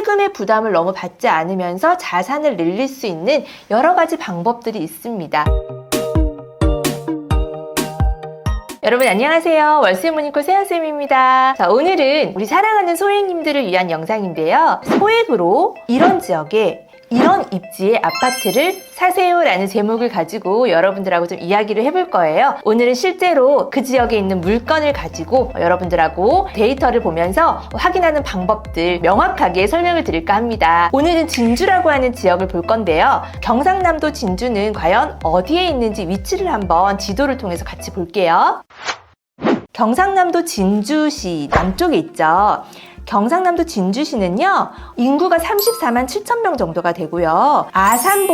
세금의 부담을 너무 받지 않으면서 자산을 늘릴 수 있는 여러 가지 방법들이 있습니다. 여러분 안녕하세요. 월세모닝콜 세연쌤입니다. 자, 오늘은 우리 사랑하는 소액님들을 위한 영상인데요. 소액으로 이런 지역에 이런 입지의 아파트를 사세요 라는 제목을 가지고 여러분들하고 좀 이야기를 해볼 거예요. 오늘은 실제로 그 지역에 있는 물건을 가지고 여러분들하고 데이터를 보면서 확인하는 방법들 명확하게 설명을 드릴까 합니다. 오늘은 진주라고 하는 지역을 볼 건데요. 경상남도 진주는 과연 어디에 있는지 위치를 한번 지도를 통해서 같이 볼게요. 경상남도 진주시 남쪽에 있죠. 경상남도 진주시는요, 인구가 34만 7천 명 정도가 되고요. 아산은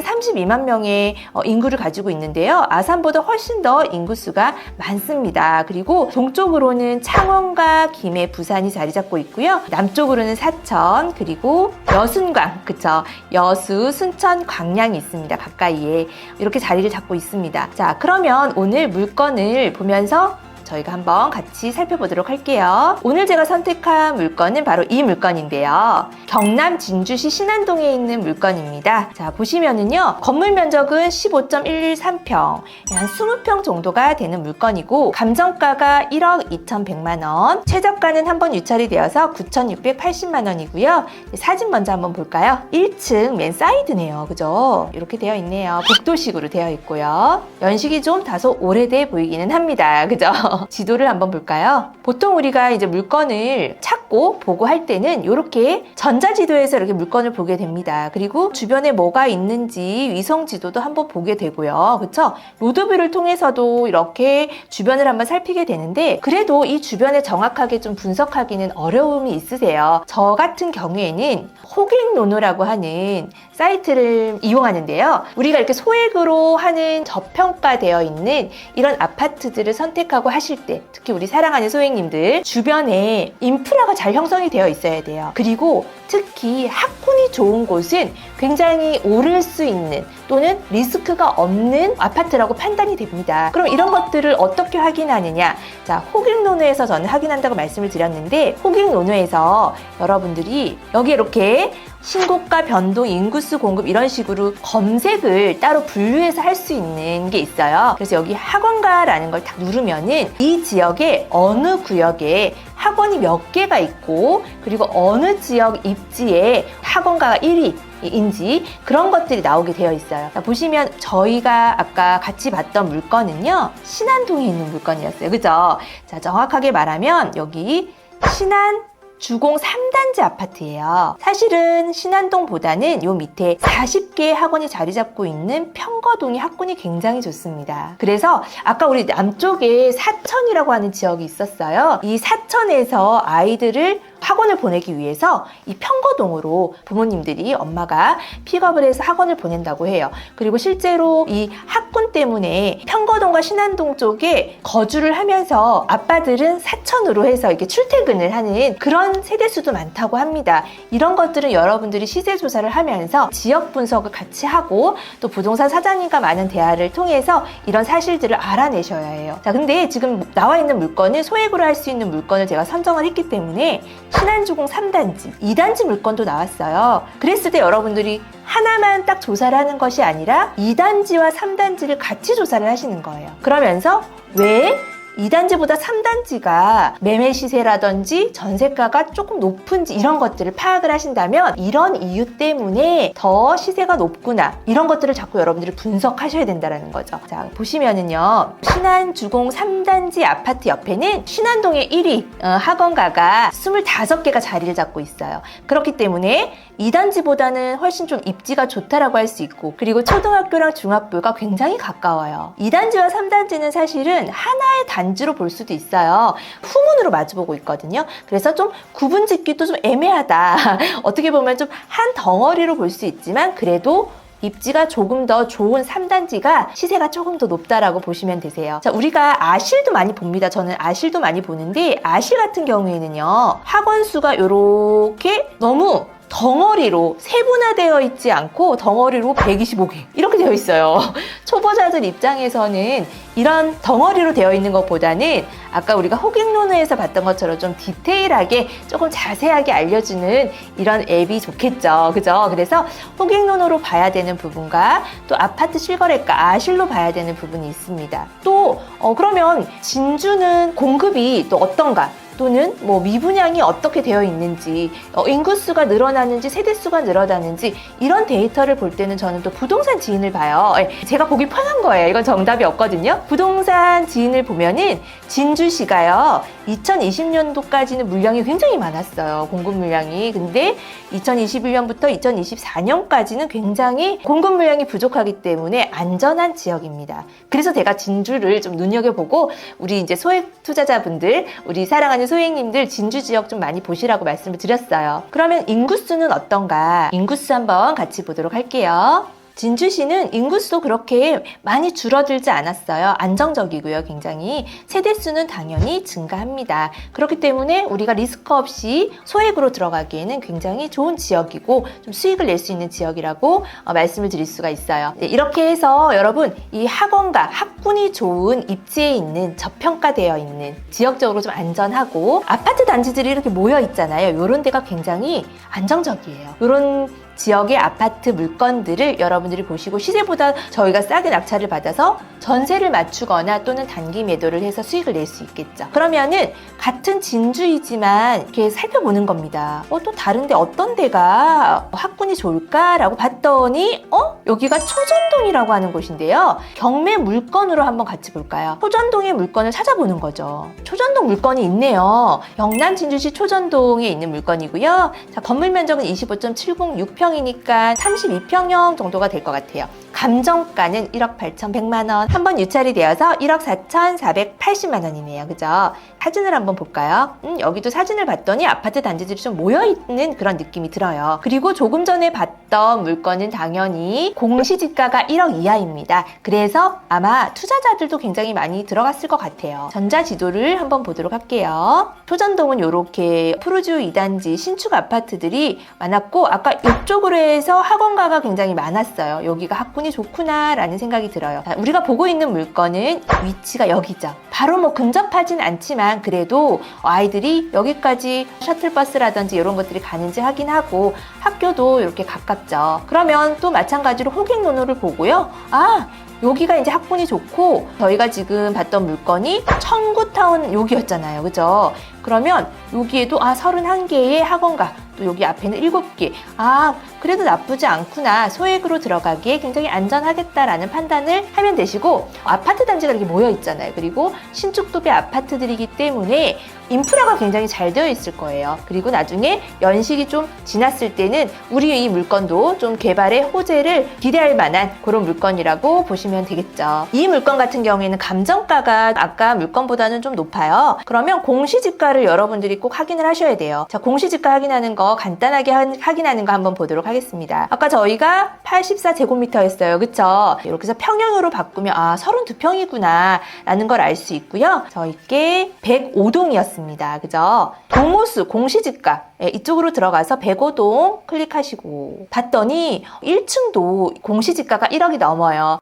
32만 명의 인구를 가지고 있는데요. 아산보다 훨씬 더 인구수가 많습니다. 그리고 동쪽으로는 창원과 김해, 부산이 자리 잡고 있고요. 남쪽으로는 사천, 그리고 여순강, 그쵸? 여수, 순천, 광양이 있습니다. 가까이에. 이렇게 자리를 잡고 있습니다. 자, 그러면 오늘 물건을 보면서 저희가 한번 같이 살펴보도록 할게요. 오늘 제가 선택한 물건은 바로 이 물건인데요. 경남 진주시 신안동에 있는 물건입니다. 자, 보시면은요, 건물 면적은 15.113평, 한 20평 정도가 되는 물건이고, 감정가가 1억 2,100만 원, 최저가는 한번 유찰이 되어서 9,680만 원이고요. 사진 먼저 한번 볼까요? 1층 맨 사이드네요. 그죠? 이렇게 되어 있네요. 복도식으로 되어 있고요. 연식이 좀 다소 오래돼 보이기는 합니다. 그죠? 지도를 한번 볼까요? 보통 우리가 이제 물건을 찾고 보고 할 때는 이렇게 전자지도에서 이렇게 물건을 보게 됩니다. 그리고 주변에 뭐가 있는지 위성 지도도 한번 보게 되고요. 그렇죠? 로드뷰를 통해서도 이렇게 주변을 한번 살피게 되는데, 그래도 이 주변에 정확하게 좀 분석하기는 어려움이 있으세요. 저 같은 경우에는 호객노노라고 하는 사이트를 이용하는데요. 우리가 이렇게 소액으로 하는 저평가되어 있는 이런 아파트들을 선택하고 하실 때, 특히 우리 사랑하는 소액님들, 주변에 인프라가 잘 형성이 되어 있어야 돼요. 그리고 특히 학군이 좋은 곳은 굉장히 오를 수 있는 또는 리스크가 없는 아파트라고 판단이 됩니다. 그럼 이런 것들을 어떻게 확인하느냐? 자, 호객노노에서 저는 확인한다고 말씀을 드렸는데, 호객노노에서 여러분들이 여기 이렇게 신고가, 변동, 인구수, 공급 이런 식으로 검색을 따로 분류해서 할 수 있는 게 있어요. 그래서 여기 학원가라는 걸 딱 누르면은 이 지역에 어느 구역에 학원이 몇 개가 있고, 그리고 어느 지역 입지에 학원가가 1위인지 그런 것들이 나오게 되어 있어요. 자, 보시면 저희가 아까 같이 봤던 물건은요, 신안동에 있는 물건이었어요. 그죠? 자, 정확하게 말하면 여기 신안 주공 3단지 아파트예요. 사실은 신안동보다는 요 밑에 40개의 학원이 자리 잡고 있는 평거동이 학군이 굉장히 좋습니다. 그래서 아까 우리 남쪽에 사천이라고 하는 지역이 있었어요. 이 사천에서 아이들을 학원을 보내기 위해서 이 평거동으로 부모님들이, 엄마가 픽업을 해서 학원을 보낸다고 해요. 그리고 실제로 이 학군 때문에 평거동과 신안동 쪽에 거주를 하면서 아빠들은 사천으로 해서 이렇게 출퇴근을 하는 그런 세대수도 많다고 합니다. 이런 것들은 여러분들이 시세 조사를 하면서 지역 분석을 같이 하고, 또 부동산 사장님과 많은 대화를 통해서 이런 사실들을 알아내셔야 해요. 자, 근데 지금 나와 있는 물건은 소액으로 할 수 있는 물건을 제가 선정을 했기 때문에 신안주공 3단지, 2단지 물건도 나왔어요. 그랬을 때 여러분들이 하나만 딱 조사를 하는 것이 아니라 2단지와 3단지를 같이 조사를 하시는 거예요. 그러면서 왜 2단지보다 3단지가 매매 시세라든지 전세가가 조금 높은지 이런 것들을 파악을 하신다면, 이런 이유 때문에 더 시세가 높구나, 이런 것들을 자꾸 여러분들이 분석하셔야 된다는 거죠. 자, 보시면은요, 신안주공 3단지 아파트 옆에는 신안동의 1위 학원가가 25개가 자리를 잡고 있어요. 그렇기 때문에 2단지보다는 훨씬 좀 입지가 좋다라고 할 수 있고, 그리고 초등학교랑 중학교가 굉장히 가까워요. 2단지와 3단지는 사실은 하나의 단지로 볼 수도 있어요. 후문으로 마주보고 있거든요. 그래서 좀 구분 짓기도 좀 애매하다. 어떻게 보면 좀 한 덩어리로 볼 수 있지만, 그래도 입지가 조금 더 좋은 3단지가 시세가 조금 더 높다라고 보시면 되세요. 자, 우리가 아실도 많이 봅니다. 저는 아실도 많이 보는데, 아실 같은 경우에는요, 학원 수가 이렇게 너무 덩어리로 세분화되어 있지 않고 덩어리로 125개 이렇게 되어 있어요. 초보자들 입장에서는 이런 덩어리로 되어 있는 것보다는 아까 우리가 호갱노노에서 봤던 것처럼 좀 디테일하게 조금 자세하게 알려주는 이런 앱이 좋겠죠. 그죠? 그래서 호갱노노로 봐야 되는 부분과 또 아파트 실거래가 아실로 봐야 되는 부분이 있습니다. 또 그러면 진주는 공급이 또 어떤가? 또는 뭐 미분양이 어떻게 되어 있는지, 인구수가 늘어나는지 세대수가 늘어나는지 이런 데이터를 볼 때는 저는 또 부동산 지인을 봐요. 제가 보기 편한 거예요. 이건 정답이 없거든요. 부동산 지인을 보면은 진주시가요 2020년도까지는 물량이 굉장히 많았어요. 공급 물량이. 근데 2021년부터 2024년까지는 굉장히 공급 물량이 부족하기 때문에 안전한 지역입니다. 그래서 제가 진주를 좀 눈여겨보고 우리 이제 소액 투자자분들, 우리 사랑하는 소액님들 진주 지역 좀 많이 보시라고 말씀을 드렸어요. 그러면 인구수는 어떤가? 인구수 한번 같이 보도록 할게요. 진주시는 인구수도 그렇게 많이 줄어들지 않았어요. 안정적이고요. 굉장히 세대수는 당연히 증가합니다. 그렇기 때문에 우리가 리스크 없이 소액으로 들어가기에는 굉장히 좋은 지역이고 좀 수익을 낼 수 있는 지역이라고 말씀을 드릴 수가 있어요. 네, 이렇게 해서 여러분 이 학원가, 학군이 좋은 입지에 있는 저평가되어 있는 지역적으로 좀 안전하고 아파트 단지들이 이렇게 모여 있잖아요. 이런 데가 굉장히 안정적이에요. 이런 지역의 아파트 물건들을 여러분들이 보시고 시세보다 저희가 싸게 낙찰을 받아서 전세를 맞추거나 또는 단기 매도를 해서 수익을 낼 수 있겠죠. 그러면은 같은 진주이지만 이렇게 살펴보는 겁니다. 또 다른데 어떤 데가 학군이 좋을까라고 봤더니 여기가 초전동이라고 하는 곳인데요. 경매 물건으로 한번 같이 볼까요? 초전동의 물건을 찾아보는 거죠. 초전동 물건이 있네요. 영남 진주시 초전동에 있는 물건이고요. 자, 건물 면적은 25.706평이니까 32평형 정도가 될 것 같아요. 감정가는 1억 8,100만 원. 한번 유찰이 되어서 1억 4,480만 원이네요. 그죠? 사진을 한번 볼까요? 여기도 사진을 봤더니 아파트 단지들이 좀 모여있는 그런 느낌이 들어요. 그리고 조금 전에 봤던 물건은 당연히 공시지가가 1억 이하입니다. 그래서 아마 투자자들도 굉장히 많이 들어갔을 것 같아요. 전자지도를 한번 보도록 할게요. 초전동은 이렇게 푸르지오 2단지 신축 아파트들이 많았고 아까 이쪽으로 해서 학원가가 굉장히 많았어요. 여기가 학군이 좋구나 라는 생각이 들어요. 우리가 보고 있는 물건은 위치가 여기죠. 바로 뭐 근접하진 않지만 그래도 아이들이 여기까지 셔틀버스라든지 이런 것들이 가는지 확인하고 학교도 이렇게 가깝죠. 그러면 또 마찬가지로 호갱노노를 보고요. 여기가 이제 학군이 좋고 저희가 지금 봤던 물건이 청구타운 여기였잖아요. 그죠? 그러면 여기에도 31개의 학원가 또 여기 앞에는 7개. 그래도 나쁘지 않구나. 소액으로 들어가기에 굉장히 안전하겠다라는 판단을 하면 되시고 아파트 단지가 이렇게 모여 있잖아요. 그리고 신축도배 아파트들이기 때문에 인프라가 굉장히 잘 되어 있을 거예요. 그리고 나중에 연식이 좀 지났을 때는 우리 이 물건도 좀 개발의 호재를 기대할 만한 그런 물건이라고 보시면 되겠죠. 이 물건 같은 경우에는 감정가가 아까 물건보다는 좀 높아요. 그러면 공시지가를 여러분들이 꼭 확인을 하셔야 돼요. 자, 공시지가 확인하는 거 간단하게 확인하는 거 한번 보도록 하겠습니다. 아까 저희가 84제곱미터였어요. 그쵸? 이렇게 해서 평형으로 바꾸면 32평이구나 라는 걸 알 수 있고요. 저희께 105동이었습니다. 그죠? 동호수 공시지가 이쪽으로 들어가서 105동 클릭하시고 봤더니 1층도 공시지가가 1억이 넘어요.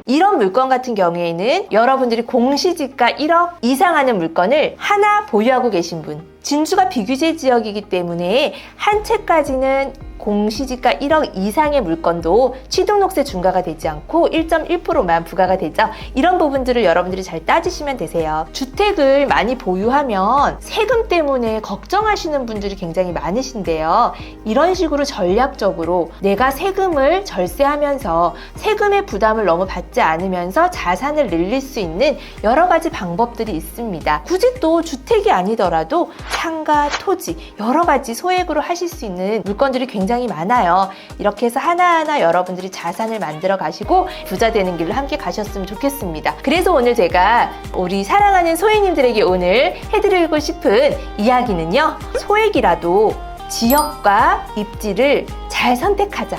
이런 물건 같은 경우에는 여러분들이 공시지가 1억 이상 하는 물건을 하나 보유하고 계신 분, 진주가 비규제 지역이기 때문에 한 채까지는 공시지가 1억 이상의 물건도 취등록세 중과가 되지 않고 1.1%만 부과가 되죠. 이런 부분들을 여러분들이 잘 따지시면 되세요. 주택을 많이 보유하면 세금 때문에 걱정하시는 분들이 굉장히 많으신데요. 이런 식으로 전략적으로 내가 세금을 절세하면서 세금의 부담을 너무 받지 않으면서 자산을 늘릴 수 있는 여러 가지 방법들이 있습니다. 굳이 또 주택이 아니더라도 상가, 토지 여러 가지 소액으로 하실 수 있는 물건들이 굉장히 많아요. 이렇게 해서 하나하나 여러분들이 자산을 만들어 가시고 부자 되는 길로 함께 가셨으면 좋겠습니다. 그래서 오늘 제가 우리 사랑하는 소액님들에게 오늘 해드리고 싶은 이야기는요. 소액이라도 지역과 입지를 잘 잘 선택하자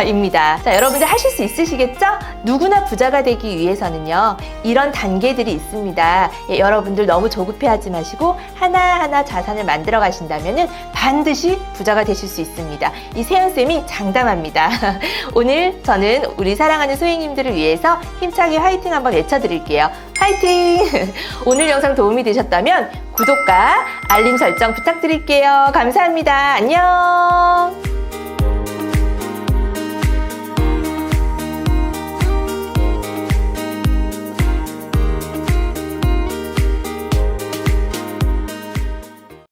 입니다. 자, 여러분들 하실 수 있으시겠죠? 누구나 부자가 되기 위해서는요, 이런 단계들이 있습니다. 예, 여러분들 너무 조급해하지 마시고 하나하나 자산을 만들어 가신다면 반드시 부자가 되실 수 있습니다. 이 세연쌤이 장담합니다. 오늘 저는 우리 사랑하는 소행님들을 위해서 힘차게 화이팅 한번 외쳐드릴게요. 화이팅! 오늘 영상 도움이 되셨다면 구독과 알림 설정 부탁드릴게요. 감사합니다. 안녕!